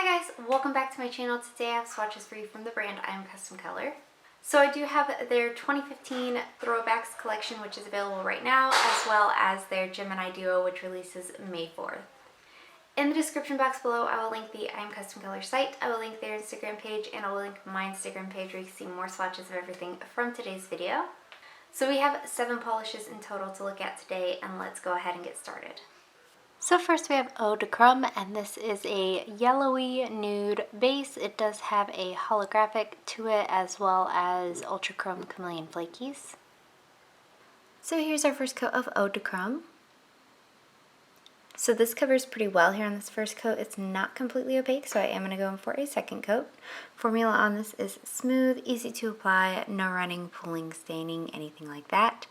Hi guys, welcome back to my channel. Today I have swatches for you from the brand I A M Custom Color. So I do have their 2015 Throwbacks Collection, which is available right now, as well as their Gemini Duo, which releases May 4th. In the description box below, I will link the I A M Custom Color site, I will link their Instagram page, and I will link my Instagram page where you can see more swatches of everything from today's video. So we have 7 polishes in total to look at today, and let's go ahead and get started. So first we have Eau De Krumm, and this is a yellowy nude base. It does have a holographic to it as well as Ultra Chrome Chameleon Flakies. So here's our first coat of Eau De Krumm. So this covers pretty well here on this first coat. It's not completely opaque, so I am going to go in for a second coat. Formula on this is smooth, easy to apply, no running, pulling, staining, anything like that.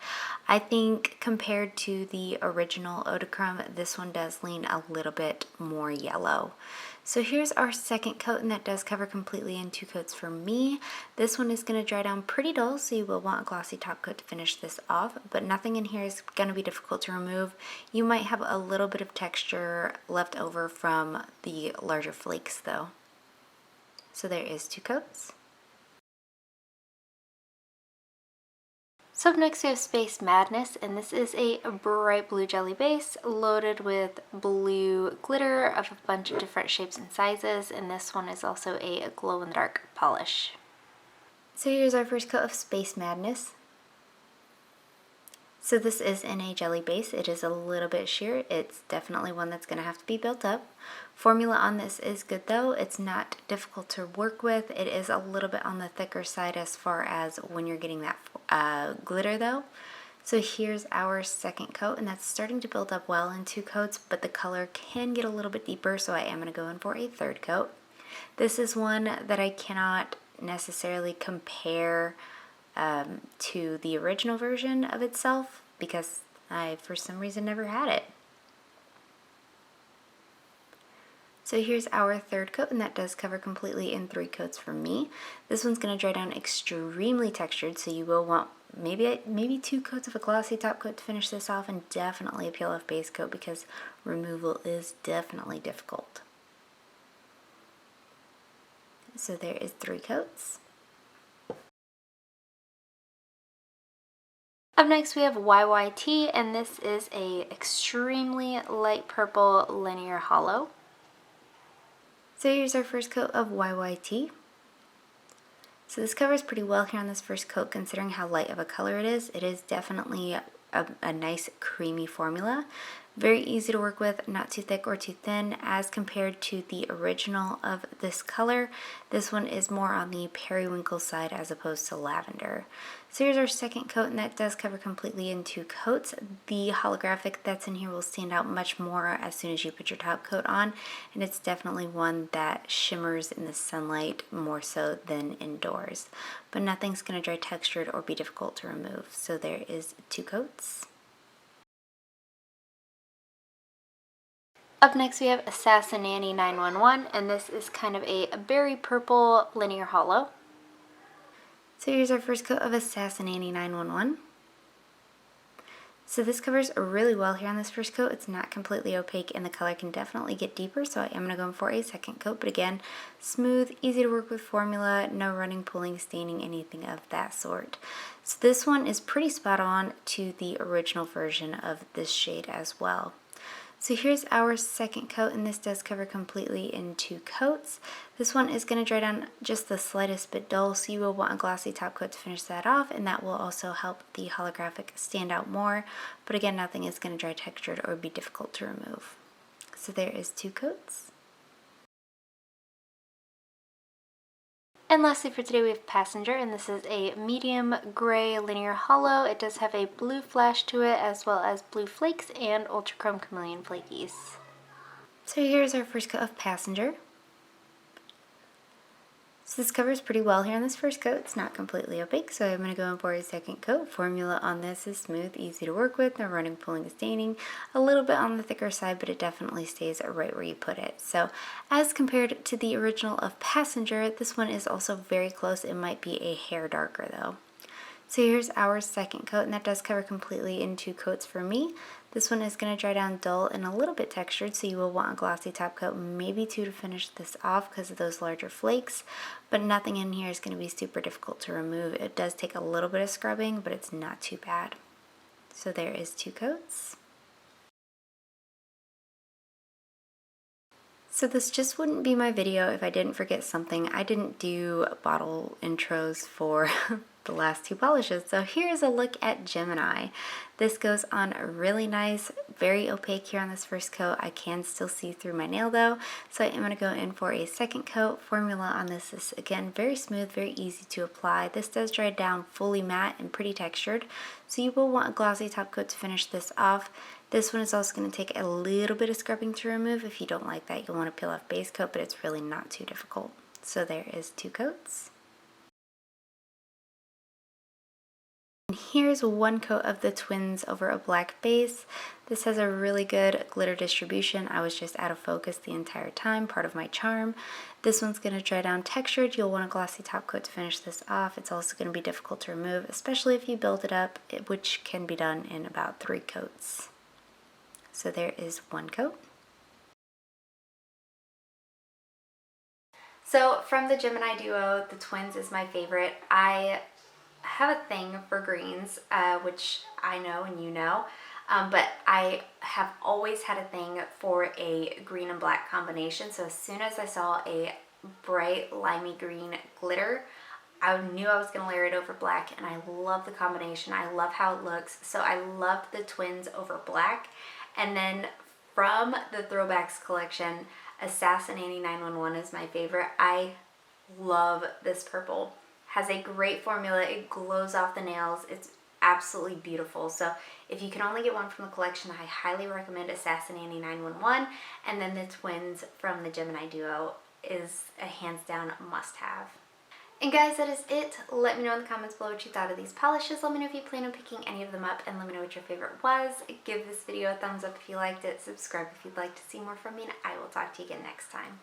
I think compared to the original Eau De Krumm, this one does lean a little bit more yellow. So here's our second coat, and that does cover completely in 2 coats for me. This one is going to dry down pretty dull, so you will want a glossy top coat to finish this off, but nothing in here is going to be difficult to remove. You might have a little bit of texture left over from the larger flakes though. So there is 2 coats. So up next we have Space Madness, and this is a bright blue jelly base loaded with blue glitter of a bunch of different shapes and sizes, and this one is also a glow-in-the-dark polish. So here's our first coat of Space Madness. So this is in a jelly base. It is a little bit sheer. It's definitely one that's going to have to be built up. Formula on this is good though. It's not difficult to work with. It is a little bit on the thicker side as far as when you're getting that glitter though. So here's our second coat, and that's starting to build up well in 2 coats, but the color can get a little bit deeper, so I am going to go in for a third coat. This is one that I cannot necessarily compare to the original version of itself because I, for some reason, never had it. So here's our third coat, and that does cover completely in 3 coats for me. This one's going to dry down extremely textured, so you will want maybe 2 coats of a glossy top coat to finish this off, and definitely a peel off base coat because removal is definitely difficult. So there is 3 coats. Up next we have Y.Y.T, and this is a extremely light purple linear hollow. So here's our first coat of Y.Y.T. So this covers pretty well here on this first coat considering how light of a color it is. It is definitely a nice creamy formula. Very easy to work with, not too thick or too thin. As compared to the original of this color, this one is more on the periwinkle side as opposed to lavender. So here's our second coat, and that does cover completely in 2 coats. The holographic that's in here will stand out much more as soon as you put your top coat on, and it's definitely one that shimmers in the sunlight more so than indoors. But nothing's going to dry textured or be difficult to remove. So there is 2 coats. Up next we have Assassinanny 911, and this is kind of a berry purple linear hollow. So here's our first coat of Assassinanny 911. So this covers really well here on this first coat. It's not completely opaque, and the color can definitely get deeper, so I am going to go in for a second coat. But again, smooth, easy to work with formula, no running, pulling, staining, anything of that sort. So this one is pretty spot on to the original version of this shade as well. So here's our second coat, and this does cover completely in 2 coats. This one is going to dry down just the slightest bit dull, so you will want a glossy top coat to finish that off, and that will also help the holographic stand out more. But again, nothing is going to dry textured or be difficult to remove. So there is 2 coats. And lastly for today we have Passenger, and this is a medium gray linear hollow. It does have a blue flash to it as well as blue flakes and Ultra Chrome Chameleon Flakies. So here's our first coat of Passenger. So this covers pretty well here on this first coat. It's not completely opaque, so I'm going to go in for a second coat. Formula on this is smooth, easy to work with, no running, pulling, staining. A little bit on the thicker side, but it definitely stays right where you put it. So as compared to the original of Passenger, this one is also very close. It might be a hair darker though. So here's our second coat, and that does cover completely in 2 coats for me. This one is going to dry down dull and a little bit textured, so you will want a glossy top coat, maybe two to finish this off because of those larger flakes, but nothing in here is going to be super difficult to remove. It does take a little bit of scrubbing, but it's not too bad. So there is 2 coats. So this just wouldn't be my video if I didn't forget something. I didn't do bottle intros for the last 2 polishes. So here's a look at Gemini. This goes on really nice, very opaque here on this first coat. I can still see through my nail though. So I am going to go in for a second coat. Formula on this is again very smooth, very easy to apply. This does dry down fully matte and pretty textured. So you will want a glossy top coat to finish this off. This one is also going to take a little bit of scrubbing to remove. If you don't like that, you'll want to peel off base coat, but it's really not too difficult. So there is 2 coats. And here's 1 coat of the twins over a black base. This has a really good glitter distribution. I was just out of focus the entire time, part of my charm. This one's going to dry down textured. You'll want a glossy top coat to finish this off. It's also going to be difficult to remove, especially if you build it up, which can be done in about 3 coats. So there is 1 coat. So from the Gemini Duo, the twins is my favorite. I have a thing for greens, which I know and you know, but I have always had a thing for a green and black combination. So as soon as I saw a bright limey green glitter, I knew I was going to layer it over black, and I love the combination. I love how it looks. So I loved the twins over black. And then from the Throwbacks Collection, Assassinanny 911 is my favorite. I love this purple. Has a great formula. It glows off the nails. It's absolutely beautiful. So if you can only get one from the collection, I highly recommend Assassinanny 911. And then the twins from the Gemini Duo is a hands down must-have. And guys, that is it. Let me know in the comments below what you thought of these polishes. Let me know if you plan on picking any of them up, and let me know what your favorite was. Give this video a thumbs up if you liked it. Subscribe if you'd like to see more from me, and I will talk to you again next time.